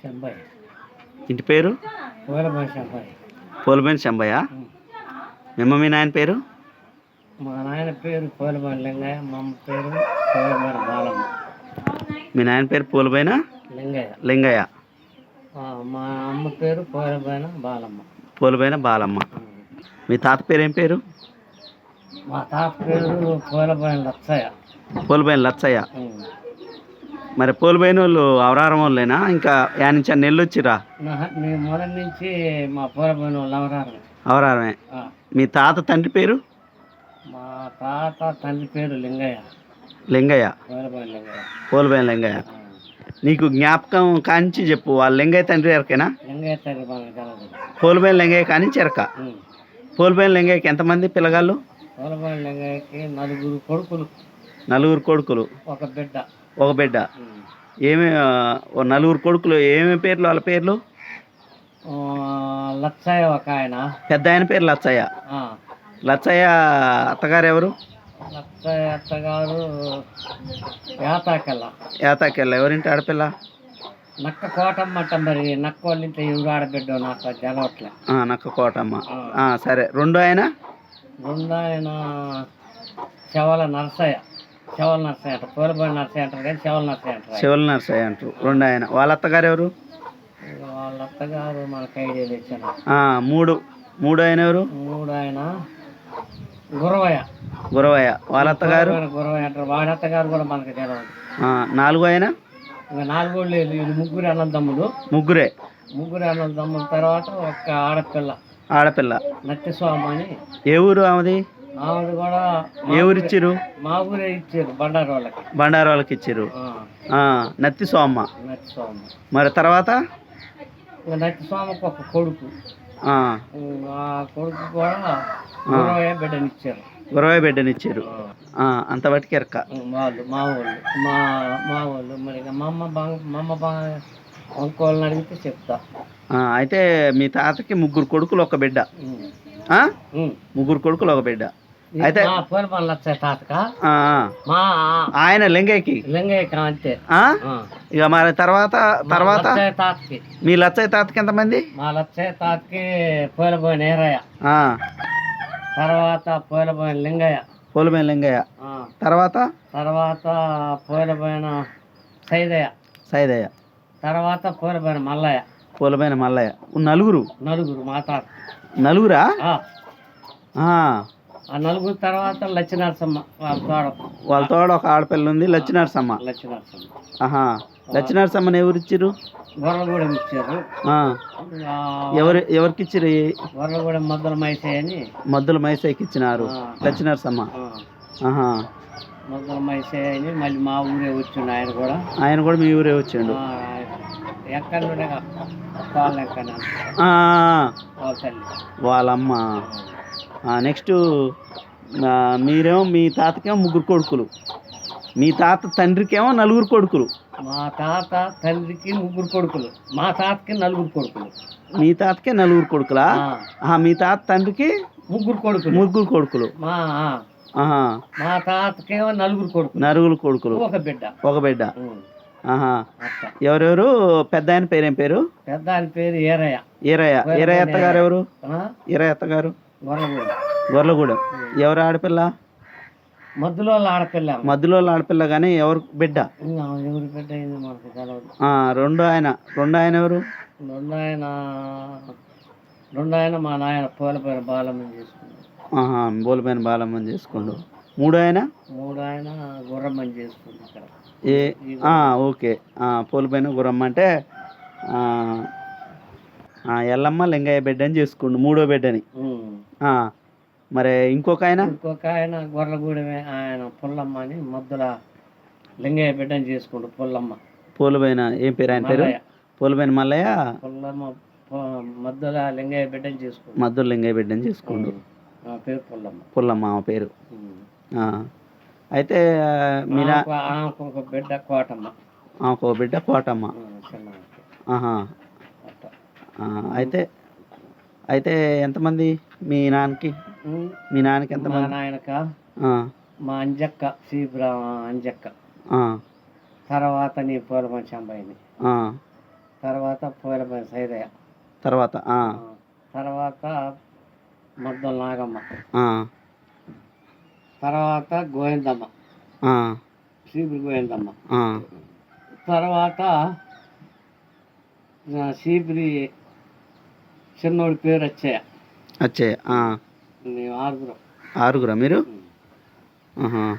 చెంబయ్య. ఇంటి పేరు పూలపల్లి చెంబయ్య. పోలుబైన శంభయ్య. మీ నాయన పేరు? మా నాయన పేరు పూలపల్లి లింగయ్య, మా అమ్మ పేరు పూలపల్లి బాలమ్మ. మీ నాయన పేరు పోలుబైన లింగయ్య. లింగయ్య. మా అమ్మ పేరు పూలపల్లి బాలమ్మ. పోలుబైన బాలమ్మ. మీ తాత పేరు ఏం పేరు? మా తాత పేరు పూలపల్లి లచ్చయ్య. పోలుబైన లచ్చయ్య. మరి పోలుబైన వాళ్ళు అవరారం వాళ్ళేనా? ఇంకా నుంచి నెల్లు వచ్చిరా? మేము మొదటి నుంచి మా పూలపల్లి వాళ్ళు అవరారమే. మీ తాత తండ్రి పేరు? మా తాత తండ్రి పేరు లింగయ్య. లింగయ్య. పూలపల్లి లింగయ్య. పోలుబైన లింగయ్య. నీకు జ్ఞాపకం కానించి చెప్పు. వాళ్ళ లింగయ్య తండ్రి ఎరకేనా? లింగయ్య తండ్రి బాగా. పోలుబైన లింగయ్య కానీ చెరక. పోలుబైన లింగయ్యకి ఎంతమంది పిల్లగాళ్ళు? పూలపల్లి లింగయ్యకి 4 కొడుకులు. 4 కొడుకులు, ఒక బిడ్డ. ఒక బిడ్డ. ఏమి 4 కొడుకులు ఏమేమి పేర్లు వాళ్ళ పేర్లు? లచ్చయ్య ఒక ఆయన. పెద్ద ఆయన పేరు లచ్చయ్య. లచ్చయ్య అత్తగారు ఎవరు? లచ్చయ్య అత్తగారు యాతాకెళ్ళ. యాతాకెళ్ళ. ఎవరింటి ఆడపిల్ల? నక్క కోటమ్మ అంట. మరి నక్క వాళ్ళ ఇంట్లో ఎవరు ఆడబిడ్డ నాకు తెలవట్లే. నక్క కోటమ్మ. సరే. రెండో ఆయన శవల నరసయ్య. శవల నరసయ్య అంటారు. పూలపల్లి నరసయ్య అంటారు కానీ శవల నరసయ్య అంటారు. శివల నరసయ్య అంటారు. రెండో ఆయన. వాళ్ళ అత్తగారు ఎవరు? వాళ్ళ అత్తగారు మనకు ఐడియా తెచ్చాను. మూడో ఆయన ఎవరు? మూడో ఆయన గురవయ్య. గురవయ్య. వాళ్ళ అత్తగారు? గురవయ్య అంటారు. వాడి అత్తగారు కూడా మనకు తెలవదు. నాలుగో ఆయన? ఇంకా 4 లేదు. వీళ్ళు 3 అన్నదమ్ములు. ముగ్గురు అన్నదమ్ముల తర్వాత ఒక ఆడపిల్ల నత్తిస్వామి అని. ఏ ఊరు ఆమెది? ఆమెది కూడా ఏ ఊరు ఇచ్చారు? మా ఊరే ఇచ్చారు. బండారు వాళ్ళకి ఇచ్చారు. నత్తిస్వామి. మరి తర్వాత నత్తిస్వామికి ఒక కొడుకు. ఆ కొడుకు కూడా గురవయ్య బిడ్డనిచ్చారు. అంతవరకు ఎరక. వాళ్ళు మా వాళ్ళు మరి మా అమ్మ బాగా ఇంకోళ్ళని అడిగితే చెప్తా. అయితే మీ తాతకి 3 కొడుకులు ఒక బిడ్డ. 3 కొడుకులు ఒక బిడ్డ. అయితే పూలపల్లి లచ్చయ్య తాతక ఆయన లింగయ్యకి అంతే. ఇక మరి తర్వాత తాతకి మీ లచ్చయ్య తాతకి ఎంతమంది? మా లచ్చయ్య తాతకి పూలపోయిన ఏరయ్య, తర్వాత పూలపోయిన లింగయ్య, తర్వాత పూలపోయిన సైదయ్య, తర్వాత పూలపోయిన మల్లయ్య. నలుగురు మా తాత. నలుగురా? ఆ నలుగురు తర్వాత లచ్చినరసమ్మ వాళ్ళ తోడ ఒక ఆడపిల్ల ఉంది. లచ్చినరసమ్మ. లచ్చినరసమ్మని ఎవరు ఇచ్చారు? గొర్రెగూడెం ఇచ్చారు. ఎవరికి ఇచ్చారు? గొర్రెగూడెం మద్దుల మైసయ్యకి ఇచ్చినారు. లచ్చినరసమ్మ. మద్దుల మైసయ్య అని మళ్ళీ మా ఊరే వచ్చిండు. ఆయన కూడా మీ ఊరే వచ్చిండు. ఎక్కడ వాళ్ళమ్మ. నెక్స్ట్ మీరేమో మీ తాతకేమో 3 కొడుకులు. మీ తాత తండ్రికేమో 4 కొడుకులు. మా తాత తండ్రికి 3 కొడుకులు. మా తాతకి 4 కొడుకులు. మీ తాతకే 4 కొడుకులా? మీ తాత తండ్రికి 3 కొడుకులు. మా తాతకేమో 4 కొడుకులు. ఒక బిడ్డ. ఎవరెవరు? పెద్ద ఆయన పేరేం పేరు? పెద్ద ఆయన పేరు ఏరయ్య. ఈరయ్య అత్తగారు ఎవరు? ఈరయ్య అత్తగారు గొర్రెగూడెం. ఎవరు ఆడపిల్ల? మధ్యలో ఆడపిల్ల కానీ ఎవరు బిడ్డ? ఎవరి బిడ్డ అయింది మనకు తెలవదు. రెండో ఆయన ఎవరు? రెండో ఆయన మా నాయన పూలపైన బాలమ్మని చేసుకున్నాడు. పూలపైన బాలమ్మని చేసుకుండు. మూడో ఆయన గుర్రమ్మని చేసుకుంటాడు. ఓకే. పూలపైన గుర్రమ్మ అంటే ఎల్లమ్మ లింగయ్య బిడ్డని చేసుకుండు. మూడో బిడ్డని. మరి ఇంకొక ఆయన గొర్రెగూడెమే. ఆయన పుల్లమ్మ అని మద్దుల లింగయ్య బిడ్డని చేసుకుండు. పూలపైన ఏం పేరు ఆయన పేరు? పూలపైన మల్లయ్య. మద్దుల లింగయ్య బిడ్డని చేసుకుండు. పేరు పుల్లమ్మ ఆమె పేరు. అయితే మీరా ఒక బిడ్డ కోటమ్మ. ఒక బిడ్డ కోటమ్మ. అయితే ఎంతమంది మీ నాన్నకి? ఎంతమంది? నాయనక మా అంజక్క, శ్రీబ్రామ అంజక్క, తర్వాత నీ పూలపల్లి చెంబయ్యని, తర్వాత పోయిలపల్లి సైదయ్య, తర్వాత తర్వాత మద్దల నాగమ్మ, ఆ, తర్వాత గోవిందమ్మ, ఆ, సీపురి గోవిందమ్మ, ఆ, తర్వాత సీపురి చిన్నోడి పేరు వచ్చాయ. అచ్చయ్య. మేము 6. ఆరుగురా మీరు? ఆహా.